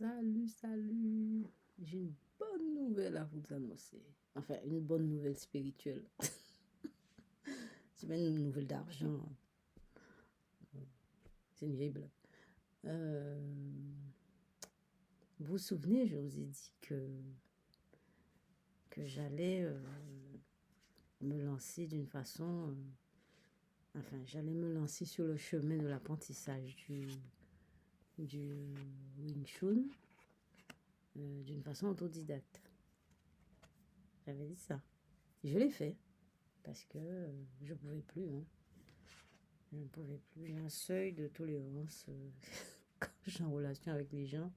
Salut, salut. J'ai une bonne nouvelle à vous annoncer. Enfin, une bonne nouvelle spirituelle. C'est pas une nouvelle d'argent. C'est une vieille blague. Vous vous souvenez, je vous ai dit que j'allais me lancer d'une façon... enfin, j'allais me lancer sur le chemin de l'apprentissage du Wing Chun d'une façon autodidacte. J'avais dit ça. Je l'ai fait parce que je ne pouvais plus. Hein. Je ne pouvais plus. J'ai un seuil de tolérance quand je suis en relation avec les gens.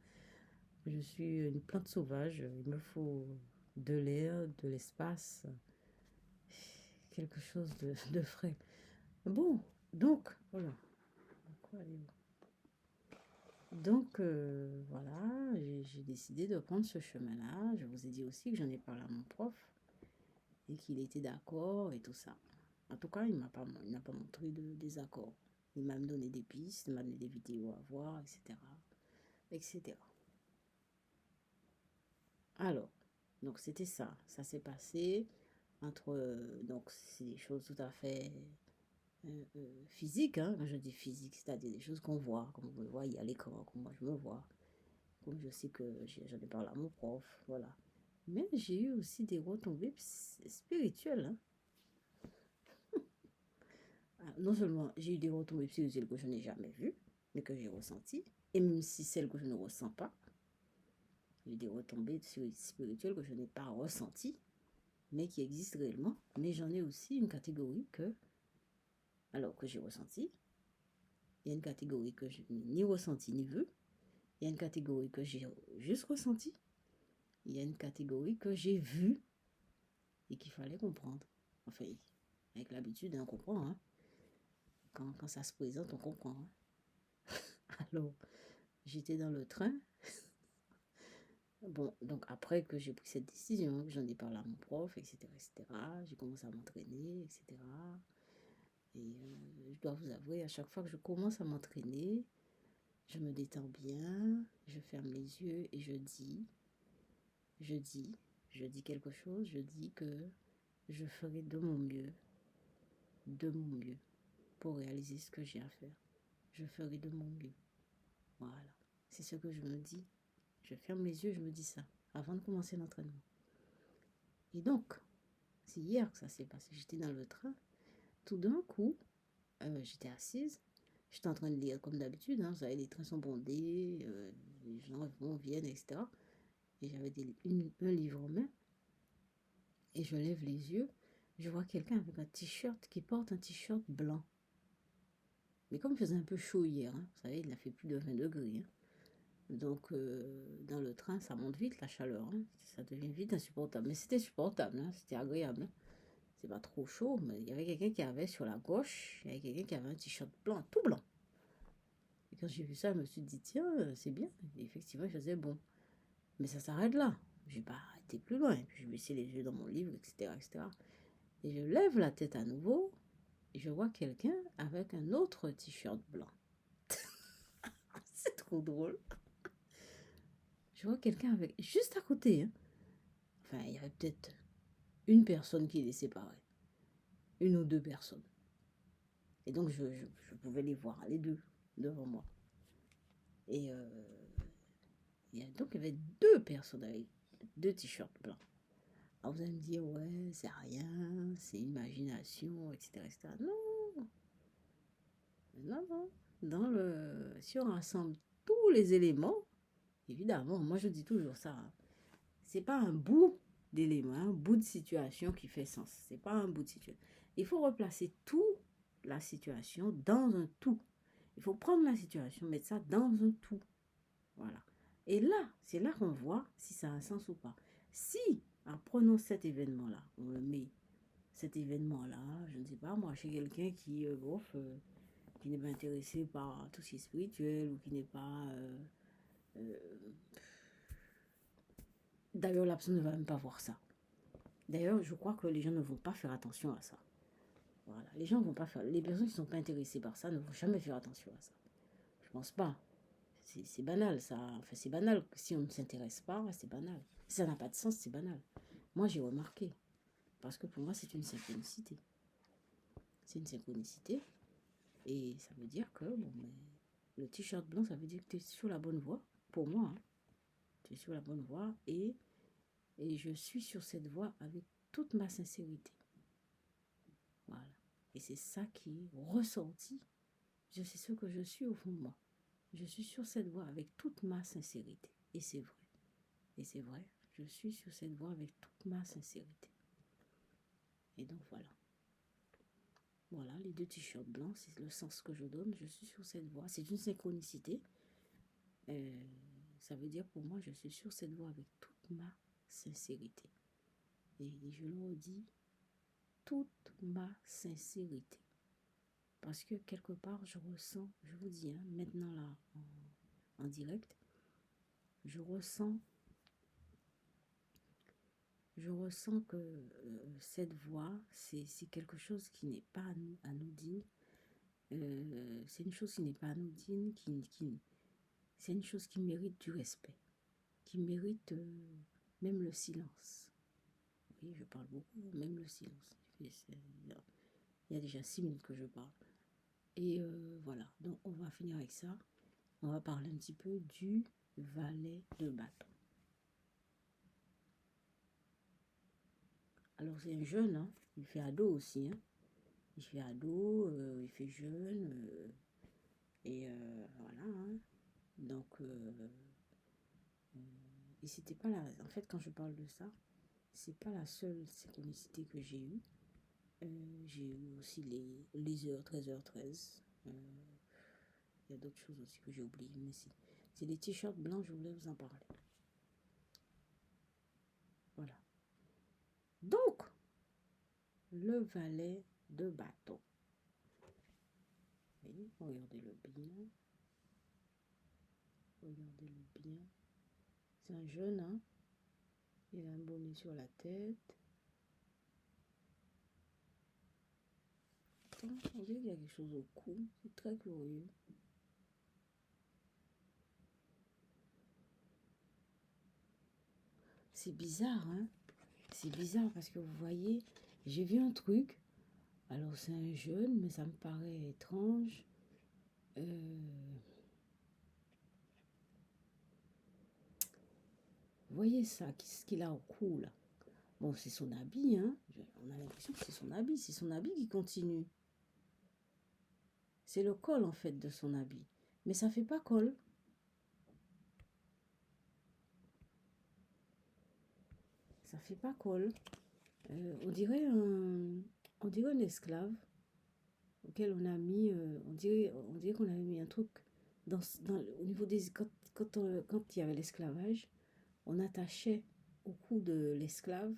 Je suis une plante sauvage. Il me faut de l'air, de l'espace, quelque chose de frais. Bon, donc, voilà. Donc, voilà, j'ai décidé de prendre ce chemin-là. Je vous ai dit aussi que j'en ai parlé à mon prof et qu'il était d'accord et tout ça. En tout cas, il n'a pas montré de désaccord. Il m'a donné des pistes, il m'a donné des vidéos à voir, etc. etc. Alors, donc c'était ça. Ça s'est passé entre... donc, c'est des choses tout à fait physiques, hein, quand je dis physique, c'est-à-dire des choses qu'on voit, comme vous le voyez à l'écran, comme moi je me vois, comme je sais que j'en ai parlé à mon prof, voilà. Mais j'ai eu aussi des retombées spirituelles, hein. Non seulement j'ai eu des retombées spirituelles que je n'ai jamais vues, mais que j'ai ressenties, et même si celles que je ne ressens pas, j'ai des retombées spirituelles que je n'ai pas ressenties, mais qui existent réellement. Mais j'en ai aussi une catégorie alors que j'ai ressenti. Il y a une catégorie que je n'ai ni ressenti ni vu. Il y a une catégorie que j'ai juste ressenti. Il y a une catégorie que j'ai vue et qu'il fallait comprendre. Enfin, avec l'habitude, on comprend. Hein. Quand ça se présente, on comprend. Hein. Alors, j'étais dans le train. Bon, donc après que j'ai pris cette décision, que j'en ai parlé à mon prof, etc., j'ai commencé à m'entraîner, etc. Et je dois vous avouer, à chaque fois que je commence à m'entraîner, je me détends bien, je ferme les yeux et je dis quelque chose, je dis que je ferai de mon mieux pour réaliser ce que j'ai à faire. Je ferai de mon mieux. Voilà. C'est ce que je me dis. Je ferme les yeux, je me dis ça avant de commencer l'entraînement. Et donc, c'est hier que ça s'est passé. J'étais dans le train. Tout d'un coup, j'étais assise. J'étais en train de lire comme d'habitude. Hein. Vous savez, les trains sont bondés. Les gens vont, viennent, etc. Et j'avais un livre en main. Et je lève les yeux. Je vois quelqu'un avec un t-shirt qui porte un t-shirt blanc. Mais comme il faisait un peu chaud hier, hein, vous savez, il a fait plus de 20 degrés. Hein. Donc, dans le train, ça monte vite la chaleur. Hein. Ça devient vite insupportable. Mais c'était supportable, hein. C'était agréable. Hein. C'est pas trop chaud, mais il y avait quelqu'un qui avait sur la gauche, il y avait quelqu'un qui avait un t-shirt blanc, tout blanc. Et quand j'ai vu ça, je me suis dit, tiens, c'est bien. Et effectivement, il faisait bon. Mais ça s'arrête là. Je n'ai pas arrêté plus loin. Et puis, je baissais les yeux dans mon livre, etc., etc. Et je lève la tête à nouveau et je vois quelqu'un avec un autre t-shirt blanc. C'est trop drôle. Je vois quelqu'un avec... Juste à côté. Hein. Enfin, il y avait peut-être une personne qui les séparait. Une ou deux personnes. Et donc, je pouvais les voir, les deux, devant moi. Et donc, il y avait deux personnes avec deux t-shirts blancs. Alors, vous allez me dire, ouais, c'est rien, c'est imagination, etc., etc. Non, non. Si on rassemble tous les éléments, évidemment, moi je dis toujours ça, hein, c'est pas un bout d'éléments, un bout de situation qui fait sens. C'est pas un bout de situation. Il faut replacer toute la situation dans un tout. Il faut prendre la situation, mettre ça dans un tout. Voilà. Et là, c'est là qu'on voit si ça a un sens ou pas. Si, en prenant cet événement-là, on le met, cet événement-là, je ne sais pas, moi, chez quelqu'un qui n'est pas intéressé par tout ce qui est spirituel ou qui n'est pas... D'ailleurs, la personne ne va même pas voir ça. D'ailleurs, je crois que les gens ne vont pas faire attention à ça. Voilà. Les gens vont pas faire... Les personnes qui ne sont pas intéressées par ça ne vont jamais faire attention à ça. Je pense pas. C'est banal, ça. Enfin, c'est banal. Si on ne s'intéresse pas, c'est banal. Si ça n'a pas de sens, c'est banal. Moi, j'ai remarqué. Parce que pour moi, c'est une synchronicité. C'est une synchronicité. Et ça veut dire que, bon, mais le t-shirt blanc, ça veut dire que tu es sur la bonne voie. Pour moi, hein. Tu es sur la bonne voie. Et je suis sur cette voie avec toute ma sincérité. Voilà. Et c'est ça qui est ressorti. Je sais ce que je suis au fond de moi. Je suis sur cette voie avec toute ma sincérité. Et c'est vrai. Et c'est vrai. Je suis sur cette voie avec toute ma sincérité. Et donc voilà. Voilà, les deux t-shirts blancs, c'est le sens que je donne. Je suis sur cette voie. C'est une synchronicité. Ça veut dire pour moi, je suis sur cette voie avec toute ma sincérité. Et je le redis, toute ma sincérité. Parce que quelque part, je ressens, je vous dis, hein, maintenant là, en direct, je ressens que cette voix, c'est quelque chose qui n'est pas anodine. C'est une chose qui n'est pas anodine, c'est une chose qui mérite du respect, qui mérite même le silence. Oui, je parle beaucoup, même le silence. Il y a déjà 6 minutes que je parle. Et voilà, donc on va finir avec ça. On va parler un petit peu du valet de bâton. Alors c'est un jeune, hein, il fait ado aussi. Hein. Il fait ado, il fait jeune. Et voilà. Hein. Donc, et c'était pas la... En fait, quand je parle de ça, c'est pas la seule synchronicité que j'ai eue. J'ai eu aussi les heures, 13h13. Il y a d'autres choses aussi que j'ai oubliées, mais c'est des t-shirts blancs, je voulais vous en parler. Voilà. Donc, le valet de bâton. Oui, regardez-le bien. Regardez-le bien. C'est un jeune, hein. Il a un bonnet sur la tête. Attends, on dirait qu'il y a quelque chose au cou. C'est très curieux. C'est bizarre, hein. C'est bizarre parce que vous voyez, j'ai vu un truc. Alors c'est un jeune, mais ça me paraît étrange. Vous voyez ça, qu'est-ce qu'il a au cou là? Bon, c'est son habit, hein. On a l'impression que c'est son habit qui continue. C'est le col en fait de son habit. Mais ça fait pas col. Ça fait pas col. On dirait un esclave auquel on a mis, on dirait qu'on avait mis un truc au niveau des, quand il y avait l'esclavage, on attachait au cou de l'esclave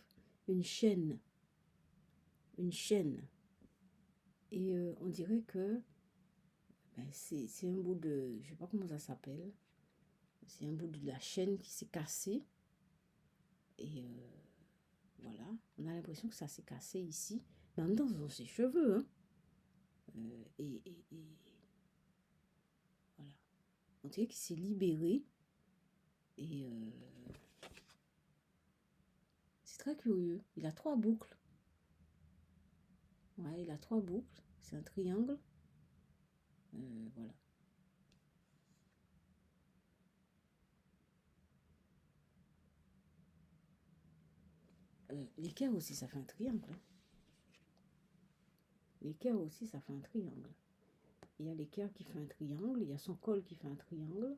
une chaîne, et on dirait que ben, c'est un bout de, je sais pas comment ça s'appelle, c'est un bout de la chaîne qui s'est cassé, et voilà, on a l'impression que ça s'est cassé ici, mais en même temps ce sont ses cheveux, hein. Et voilà. On dirait qu'il s'est libéré. Et c'est très curieux. Il a 3 boucles. Ouais, il a 3 boucles. C'est un triangle. Voilà. L'équerre aussi, ça fait un triangle. Hein. L'équerre aussi, ça fait un triangle. Il y a l'équerre qui fait un triangle. Il y a son col qui fait un triangle.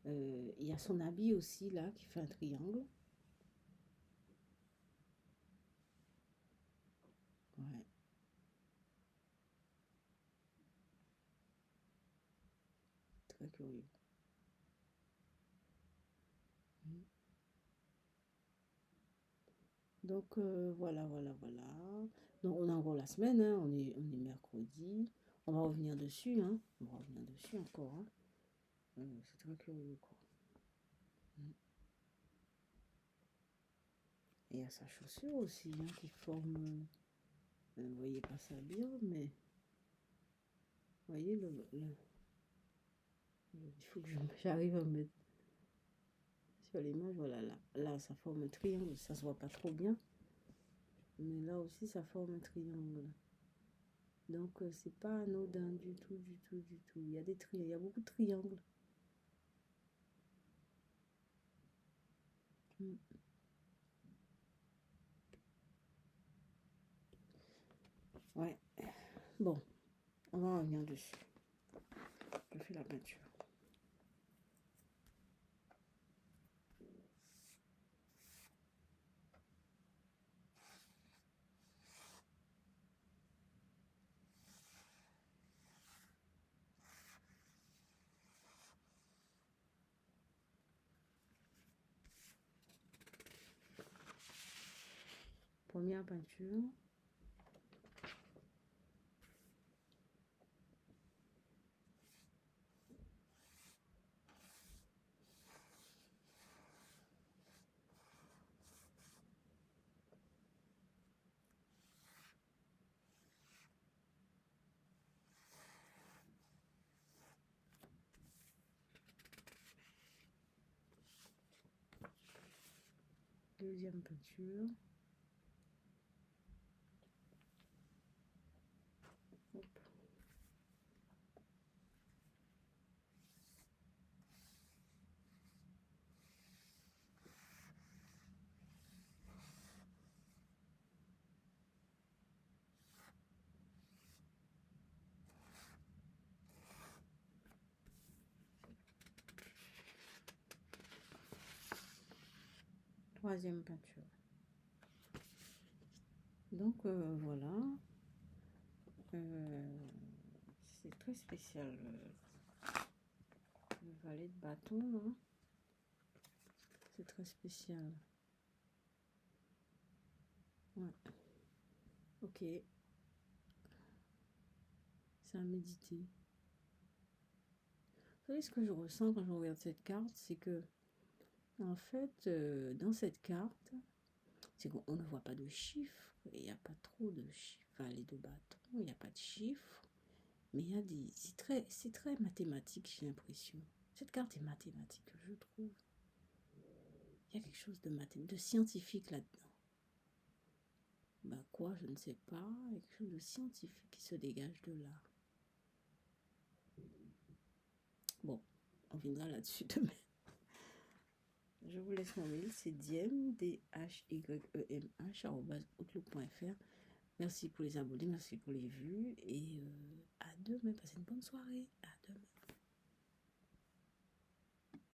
Il y a son habit aussi, là, qui fait un triangle. Ouais. Très curieux. Donc, voilà. Donc, on a encore la semaine, hein. On est mercredi. On va revenir dessus, hein. On va revenir dessus encore, hein. C'est très curieux, quoi. Et il y a sa chaussure aussi, hein, qui forme... vous voyez pas ça bien, mais... Vous voyez Il faut que j'arrive à mettre sur l'image. Voilà, là, ça forme un triangle. Ça se voit pas trop bien. Mais là aussi, ça forme un triangle. Donc, c'est pas anodin du tout, du tout, du tout. Il y a il y a beaucoup de triangles. Ouais. Bon, on va revenir dessus. Je fais la peinture. Première peinture. Deuxième peinture. Hop. Troisième peinture. Donc voilà. C'est très spécial. Le valet de bâton, là. C'est très spécial. Ouais. Ok. C'est à méditer. Vous savez ce que je ressens quand je regarde cette carte, c'est que, en fait, dans cette carte, c'est qu'on ne voit pas de chiffres. Il n'y a pas trop de chiffres. Valet de bâton, il n'y a pas de chiffres. Mais il y a des. C'est très mathématique, j'ai l'impression. Cette carte est mathématique, je trouve. Il y a quelque chose de scientifique là-dedans. Ben quoi, je ne sais pas. Il y a quelque chose de scientifique qui se dégage de là. Bon, on viendra là-dessus demain. Je vous laisse mon mail, c'est diem, dhyemh@outlook.fr. Merci pour les abonnés, merci pour les vues et à demain. Passez une bonne soirée. À demain.